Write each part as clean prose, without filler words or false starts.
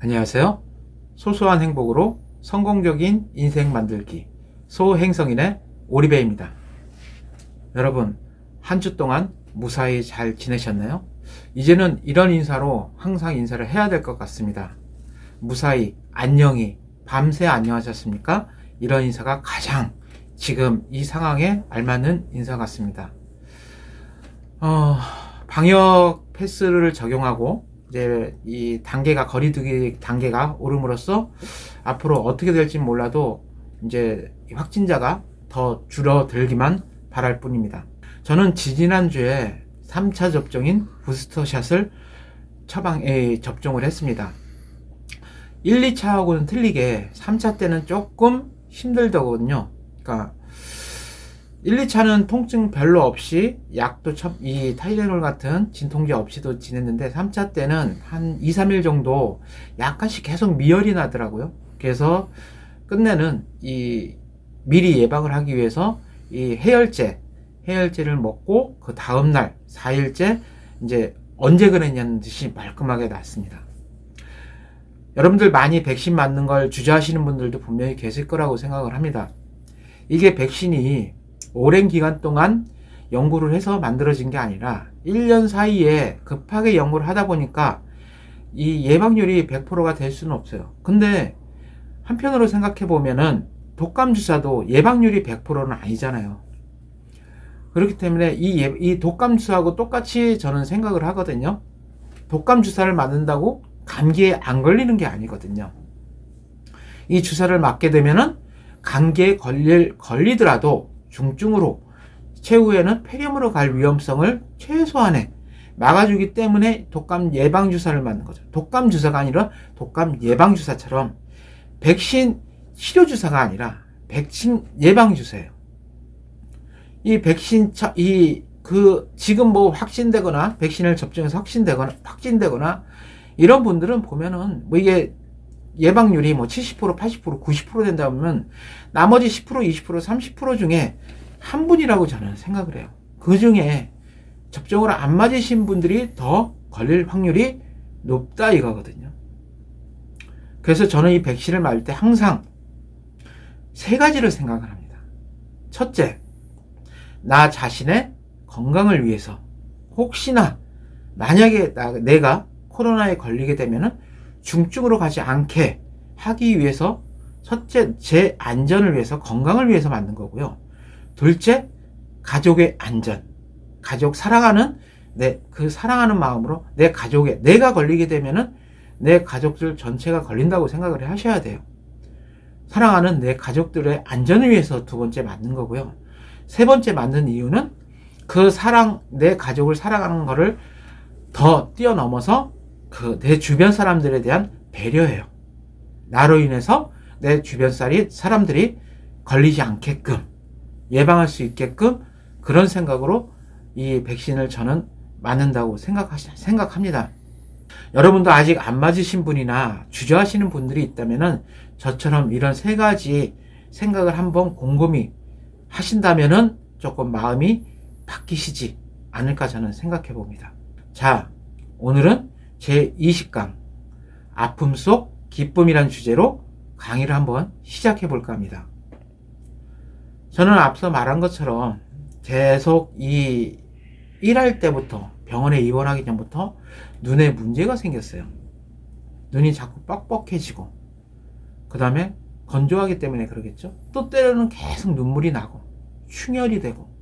안녕하세요. 소소한 행복으로 성공적인 인생 만들기 소행성인의 오리배입니다. 여러분, 한 주 동안 무사히 잘 지내셨나요? 이제는 이런 인사로 항상 인사를 해야 될 것 같습니다. 무사히, 안녕히, 밤새 안녕하셨습니까? 이런 인사가 가장 지금 이 상황에 알맞는 인사 같습니다. 방역 패스를 적용하고 이제 이 단계가 거리두기 단계가 오름으로써 앞으로 어떻게 될지 몰라도 이제 확진자가 더 줄어들기만 바랄 뿐입니다. 저는 지지난주에 3차 접종인 부스터샷을 접종을 했습니다. 1, 2차하고는 틀리게 3차 때는 조금 힘들더군요. 그러니까 1, 2차는 통증 별로 없이 약도 이 타이레놀 같은 진통제 없이도 지냈는데 3차 때는 한 2, 3일 정도 약간씩 계속 미열이 나더라고요. 그래서 끝내는 이 미리 예방을 하기 위해서 이 해열제를 먹고 그 다음날 4일째 이제 언제 그랬냐는 듯이 말끔하게 낫습니다. 여러분들 많이 백신 맞는 걸 주저하시는 분들도 분명히 계실 거라고 생각을 합니다. 이게 백신이 오랜 기간 동안 연구를 해서 만들어진 게 아니라 1년 사이에 급하게 연구를 하다 보니까 이 예방률이 100%가 될 수는 없어요. 근데 한편으로 생각해 보면은 독감 주사도 예방률이 100%는 아니잖아요. 그렇기 때문에 이 독감 주사하고 똑같이 저는 생각을 하거든요. 독감 주사를 맞는다고 감기에 안 걸리는 게 아니거든요. 이 주사를 맞게 되면은 감기에 걸리더라도 중증으로 최후에는 폐렴으로 갈 위험성을 최소한에 막아주기 때문에 독감 예방주사를 맞는 거죠. 독감 주사가 아니라 독감 예방주사처럼 백신 치료주사가 아니라 백신 예방주사예요. 이 백신, 지금 뭐 확진되거나 백신을 접종해서 확진되거나 이런 분들은 보면은 뭐 이게 예방률이 뭐 70%, 80%, 90% 된다면 나머지 10%, 20%, 30% 중에 한 분이라고 저는 생각을 해요. 그 중에 접종을 안 맞으신 분들이 더 걸릴 확률이 높다 이거거든요. 그래서 저는 이 백신을 맞을 때 항상 세 가지를 생각을 합니다. 첫째, 나 자신의 건강을 위해서 혹시나 만약에 내가 코로나에 걸리게 되면은 중증으로 가지 않게 하기 위해서 첫째, 제 안전을 위해서 건강을 위해서 만든 거고요. 둘째, 가족의 안전. 가족 사랑하는 그 사랑하는 마음으로 내가 걸리게 되면은 내 가족들 전체가 걸린다고 생각을 하셔야 돼요. 사랑하는 내 가족들의 안전을 위해서 두 번째 맞는 거고요. 세 번째 맞는 이유는 내 가족을 사랑하는 거를 더 뛰어넘어서 내 주변 사람들에 대한 배려예요. 나로 인해서 내 주변 사람들이 걸리지 않게끔 예방할 수 있게끔 그런 생각으로 이 백신을 저는 맞는다고 생각합니다. 여러분도 아직 안 맞으신 분이나 주저하시는 분들이 있다면은 저처럼 이런 세 가지 생각을 한번 곰곰이 하신다면은 조금 마음이 바뀌시지 않을까 저는 생각해 봅니다. 자, 오늘은 제 20강 아픔 속 기쁨이란 주제로 강의를 한번 시작해 볼까 합니다. 저는 앞서 말한 것처럼 계속 일할 때부터 병원에 입원하기 전부터 눈에 문제가 생겼어요. 눈이 자꾸 뻑뻑해지고 그 다음에 건조하기 때문에 그러겠죠. 또 때로는 계속 눈물이 나고 충혈이 되고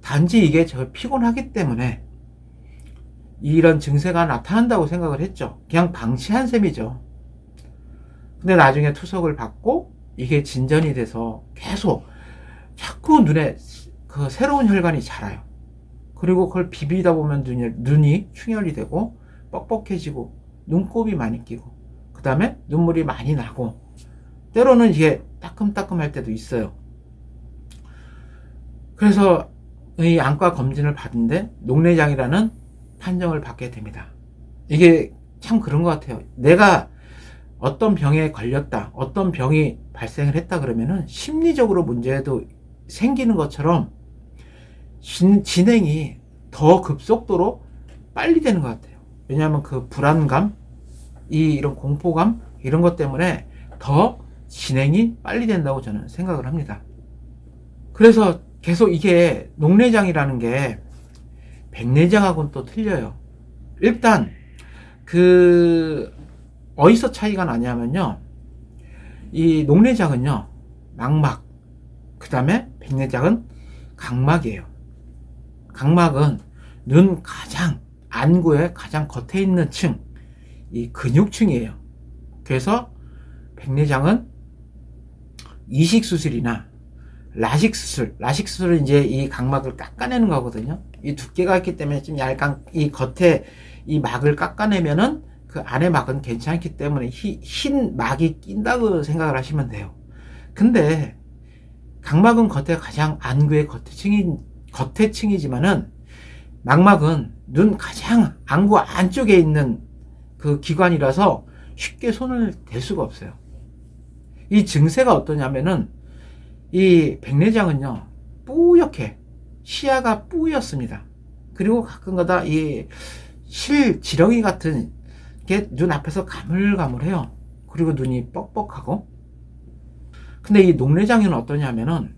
단지 이게 저 피곤하기 때문에 이런 증세가 나타난다고 생각을 했죠. 그냥 방치한 셈이죠. 근데 나중에 투석을 받고 이게 진전이 돼서 계속 자꾸 눈에 그 새로운 혈관이 자라요. 그리고 그걸 비비다 보면 눈이 충혈이 되고 뻑뻑해지고 눈곱이 많이 끼고 그 다음에 눈물이 많이 나고 때로는 이게 따끔따끔할 때도 있어요. 그래서 이 안과 검진을 받는데 녹내장이라는 판정을 받게 됩니다. 이게 참 그런 것 같아요. 내가 어떤 병에 걸렸다, 어떤 병이 발생을 했다 그러면은 심리적으로 문제도 생기는 것처럼 진행이 더 급속도로 빨리 되는 것 같아요. 왜냐하면 그 불안감, 이런 공포감 이런 것 때문에 더 진행이 빨리 된다고 저는 생각을 합니다. 그래서 계속 이게 녹내장이라는 게 백내장하고는 또 틀려요. 일단 어디서 차이가 나냐면요, 이 녹내장은요 망막, 그 다음에 백내장은 각막이에요. 각막은 눈 가장 안구의 가장 겉에 있는 층, 이 근육층이에요. 그래서 백내장은 이식 수술이나 라식 수술은 이제 이 각막을 깎아내는 거거든요. 이 두께가 있기 때문에 좀 얇은 이 겉에 이 막을 깎아내면은 그 안에 막은 괜찮기 때문에 흰 막이 낀다고 생각을 하시면 돼요. 근데 각막은 겉에 가장 안구의 겉에층이지만은 망막은 눈 가장 안구 안쪽에 있는 그 기관이라서 쉽게 손을 댈 수가 없어요. 이 증세가 어떠냐면은 이 백내장은요 뿌옇게 시야가 뿌옇습니다. 그리고 가끔가다 이 실지렁이 같은 게 눈 앞에서 가물가물해요. 그리고 눈이 뻑뻑하고. 근데 이 녹내장은 어떠냐면은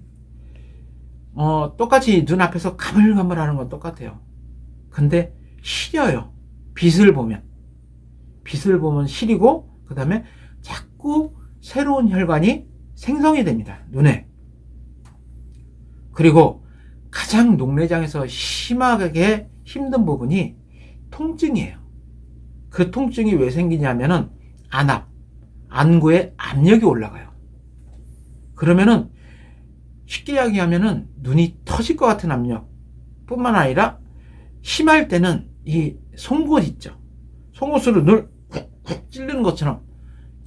똑같이 눈 앞에서 가물가물하는 건 똑같아요. 근데 시려요. 빛을 보면 시리고, 그 다음에 자꾸 새로운 혈관이 생성이 됩니다, 눈에. 그리고 가장 녹내장에서 심하게 힘든 부분이 통증이에요. 그 통증이 왜 생기냐면은 안구에 압력이 올라가요. 그러면은 쉽게 이야기하면은 눈이 터질 것 같은 압력 뿐만 아니라 심할 때는 이 송곳 있죠. 송곳으로 눈을 쿡쿡 찌르는 것처럼,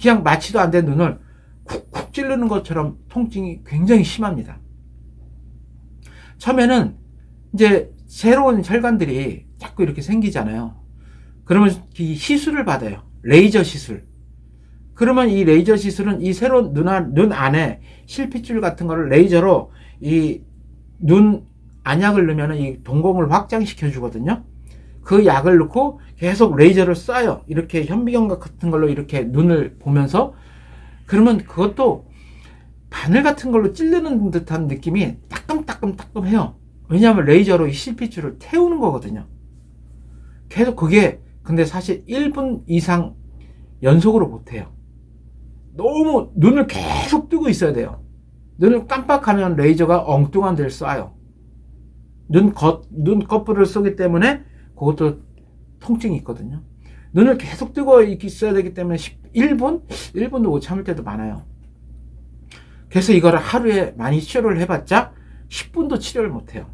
그냥 마취도 안 된 눈을 쿡쿡 찌르는 것처럼 통증이 굉장히 심합니다. 처음에는 이제 새로운 혈관들이 자꾸 이렇게 생기잖아요. 그러면 이 시술을 받아요. 레이저 시술. 그러면 이 레이저 시술은 이 새로운 눈 안에 실핏줄 같은 거를 레이저로 이 눈 안약을 넣으면 이 동공을 확장시켜 주거든요. 그 약을 넣고 계속 레이저를 쏴요. 이렇게 현미경각 같은 걸로 이렇게 눈을 보면서. 그러면 그것도 바늘 같은 걸로 찌르는 듯한 느낌이 따끔따끔해요. 왜냐하면 레이저로 이 실핏줄을 태우는 거거든요. 계속 그게, 근데 사실 1분 이상 연속으로 못해요. 너무 눈을 계속 뜨고 있어야 돼요. 눈을 깜빡하면 레이저가 엉뚱한 데를 쏴요. 눈 겉불을 쏘기 때문에 그것도 통증이 있거든요. 눈을 계속 뜨고 있어야 되기 때문에 1분도 못 참을 때도 많아요. 그래서 이거를 하루에 많이 치료를 해봤자 10분도 치료를 못해요.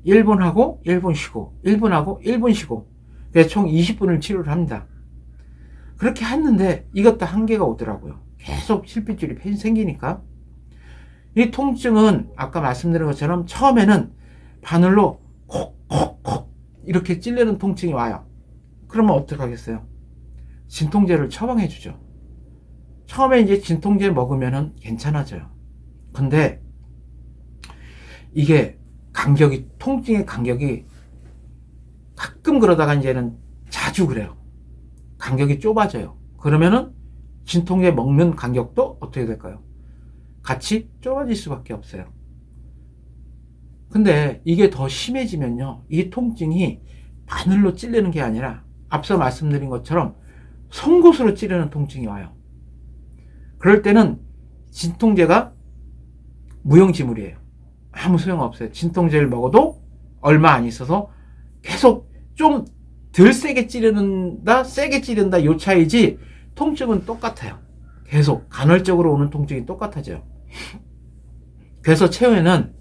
1분 하고 1분 쉬고 1분 하고 1분 쉬고, 그래서 총 20분을 치료를 합니다. 그렇게 했는데 이것도 한계가 오더라고요. 계속 실핏줄이 생기니까. 이 통증은 아까 말씀드린 것처럼 처음에는 바늘로 콕콕콕 이렇게 찔리는 통증이 와요. 그러면 어떡하겠어요? 진통제를 처방해 주죠. 처음에 이제 진통제 먹으면은 괜찮아져요. 근데 이게 통증의 간격이 가끔 그러다가 이제는 자주 그래요. 간격이 좁아져요. 그러면은 진통제 먹는 간격도 어떻게 될까요? 같이 좁아질 수밖에 없어요. 근데 이게 더 심해지면요, 이 통증이 바늘로 찔리는 게 아니라 앞서 말씀드린 것처럼 송곳으로 찌르는 통증이 와요. 그럴 때는 진통제가 무용지물이에요. 아무 소용없어요. 진통제를 먹어도 얼마 안 있어서 계속 좀 덜 세게 찌른다, 세게 찌른다, 요 차이지 통증은 똑같아요. 계속 간헐적으로 오는 통증이 똑같아져요. 그래서 최후에는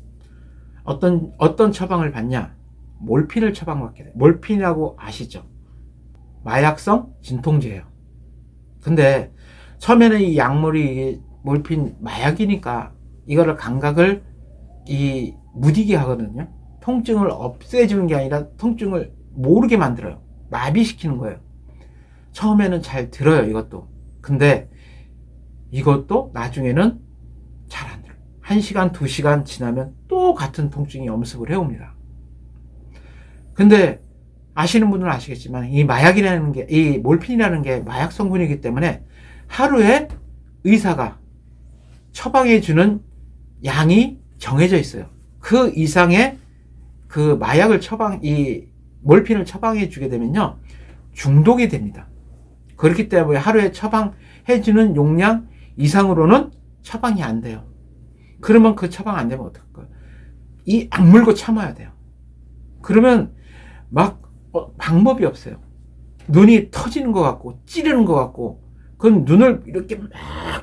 어떤 처방을 받냐? 몰핀을 처방받게 돼요. 몰핀이라고 아시죠? 마약성 진통제예요. 근데 처음에는 이 약물이 몰핀 마약이니까 이거를 감각을 무디게 하거든요. 통증을 없애주는 게 아니라 통증을 모르게 만들어요. 마비시키는 거예요. 처음에는 잘 들어요, 이것도. 근데 이것도 나중에는 잘 안 들어요. 1시간, 2시간 지나면 또 같은 통증이 엄습을 해옵니다. 근데 아시는 분들은 아시겠지만 이 마약이라는 게, 이 몰핀이라는 게 마약 성분이기 때문에 하루에 의사가 처방해 주는 양이 정해져 있어요. 그 이상의 그 마약을 이 몰핀을 처방해 주게 되면요, 중독이 됩니다. 그렇기 때문에 하루에 처방해 주는 용량 이상으로는 처방이 안 돼요. 그러면 그 처방 안 되면 어떡할까요? 이 악물고 참아야 돼요. 그러면 막 방법이 없어요. 눈이 터지는 것 같고 찌르는 것 같고, 그럼 눈을 이렇게 막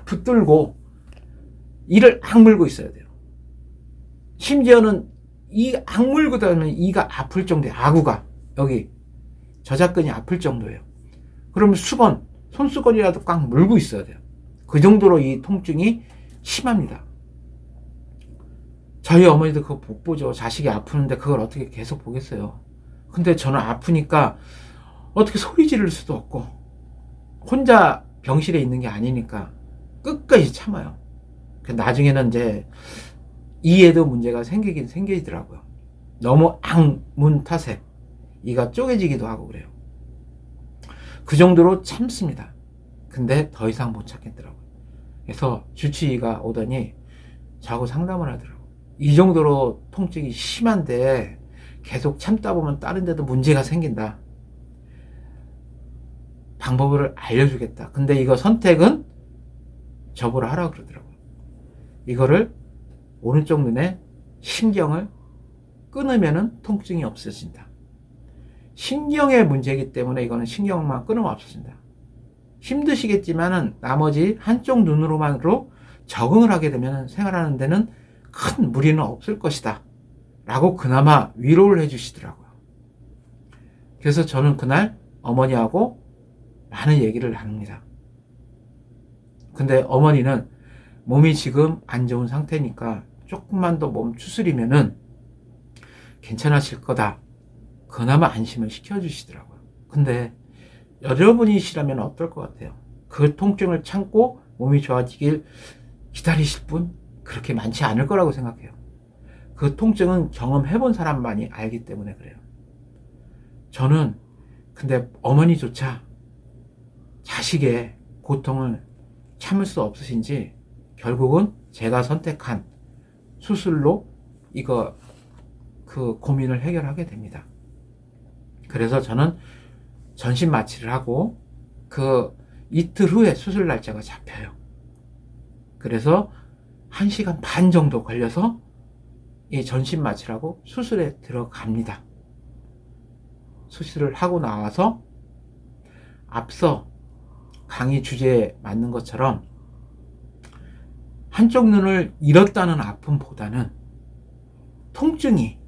붙들고 이를 악물고 있어야 돼요. 심지어는 이 악물고 다니면 이가 아플 정도예요. 아구가 여기 저작근이 아플 정도예요. 그러면 손수건이라도 꽉 물고 있어야 돼요. 그 정도로 이 통증이 심합니다. 저희 어머니도 그거 못 보죠. 자식이 아프는데 그걸 어떻게 계속 보겠어요. 근데 저는 아프니까 어떻게 소리 지를 수도 없고, 혼자 병실에 있는 게 아니니까 끝까지 참아요. 나중에는 이제 이에도 문제가 생기긴 생기더라고요. 너무 악문 탓에 이가 쪼개지기도 하고 그래요. 그 정도로 참습니다. 근데 더 이상 못 참겠더라고요. 그래서 주치의가 오더니 저하고 상담을 하더라고요. 이 정도로 통증이 심한데 계속 참다 보면 다른 데도 문제가 생긴다. 방법을 알려주겠다. 근데 이거 선택은 저보러 하라고 그러더라고요. 이거를 오른쪽 눈에 신경을 끊으면은 통증이 없어진다. 신경의 문제이기 때문에 이거는 신경만 끊으면 없어진다. 힘드시겠지만은 나머지 한쪽 눈으로만으로 적응을 하게 되면 생활하는 데는 큰 무리는 없을 것이다 라고 그나마 위로를 해주시더라고요. 그래서 저는 그날 어머니하고 많은 얘기를 나눕니다. 근데 어머니는 몸이 지금 안 좋은 상태니까 조금만 더 몸 추스리면은 괜찮아질 거다, 그나마 안심을 시켜주시더라고요. 근데 여러분이시라면 어떨 것 같아요? 그 통증을 참고 몸이 좋아지길 기다리실 분 그렇게 많지 않을 거라고 생각해요. 그 통증은 경험해본 사람만이 알기 때문에 그래요. 저는 근데 어머니조차 자식의 고통을 참을 수 없으신지 결국은 제가 선택한 수술로 그 고민을 해결하게 됩니다. 그래서 저는 전신 마취를 하고 그 이틀 후에 수술 날짜가 잡혀요. 그래서 1시간 반 정도 걸려서 이 전신 마취를 하고 수술에 들어갑니다. 수술을 하고 나와서 앞서 강의 주제에 맞는 것처럼 한쪽 눈을 잃었다는 아픔보다는 통증이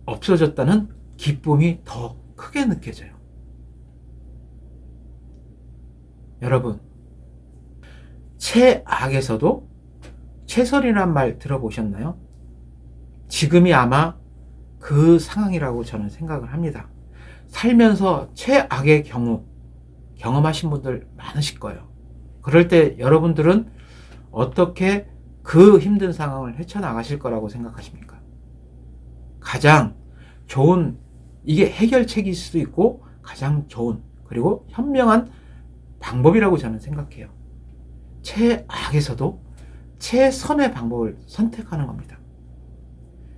없어졌다는 기쁨이 더 크게 느껴져요. 여러분, 최악에서도 최선이란 말 들어보셨나요? 지금이 아마 그 상황이라고 저는 생각을 합니다. 살면서 최악의 경우 경험하신 분들 많으실 거예요. 그럴 때 여러분들은 어떻게 그 힘든 상황을 헤쳐나가실 거라고 생각하십니까? 가장 좋은, 이게 해결책일 수도 있고 가장 좋은 그리고 현명한 방법이라고 저는 생각해요. 최악에서도 최선의 방법을 선택하는 겁니다.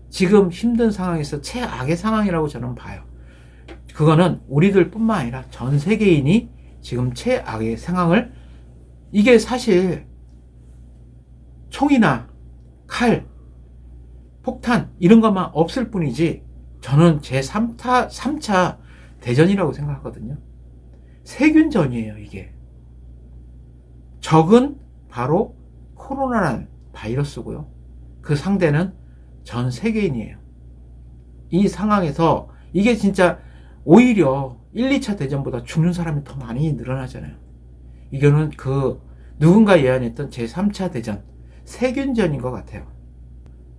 지금 힘든 상황에서 최악의 상황이라고 저는 봐요. 그거는 우리들 뿐만 아니라 전 세계인이 지금 최악의 상황을, 이게 사실 총이나 칼, 폭탄 이런 것만 없을 뿐이지 저는 제3차 대전이라고 생각하거든요. 세균전이에요, 이게. 적은 바로 코로나라는 바이러스고요. 그 상대는 전 세계인이에요. 이 상황에서 이게 진짜 오히려 1, 2차 대전보다 죽는 사람이 더 많이 늘어나잖아요. 이거는 그 누군가 예언했던 제3차 대전, 세균전인 것 같아요.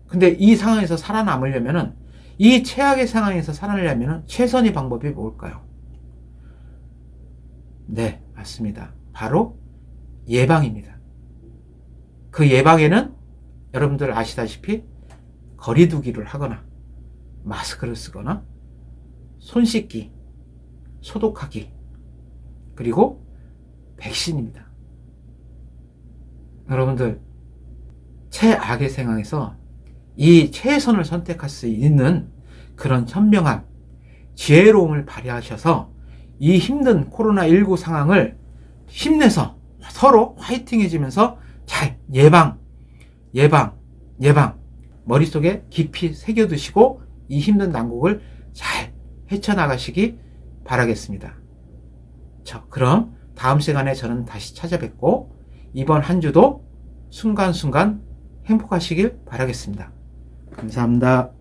근데 이 상황에서 살아남으려면은, 이 최악의 상황에서 살아내려면은 최선의 방법이 뭘까요? 네, 맞습니다. 바로 예방입니다. 그 예방에는 여러분들 아시다시피 거리두기를 하거나 마스크를 쓰거나 손 씻기, 소독하기, 그리고 백신입니다. 여러분들, 최악의 상황에서 이 최선을 선택할 수 있는 그런 현명함, 지혜로움을 발휘하셔서 이 힘든 코로나19 상황을 힘내서 서로 화이팅해지면서 잘 예방 머릿속에 깊이 새겨두시고 이 힘든 난국을 잘 헤쳐나가시기 바라겠습니다. 그럼 다음 시간에 저는 다시 찾아뵙고 이번 한 주도 순간순간 행복하시길 바라겠습니다. 감사합니다.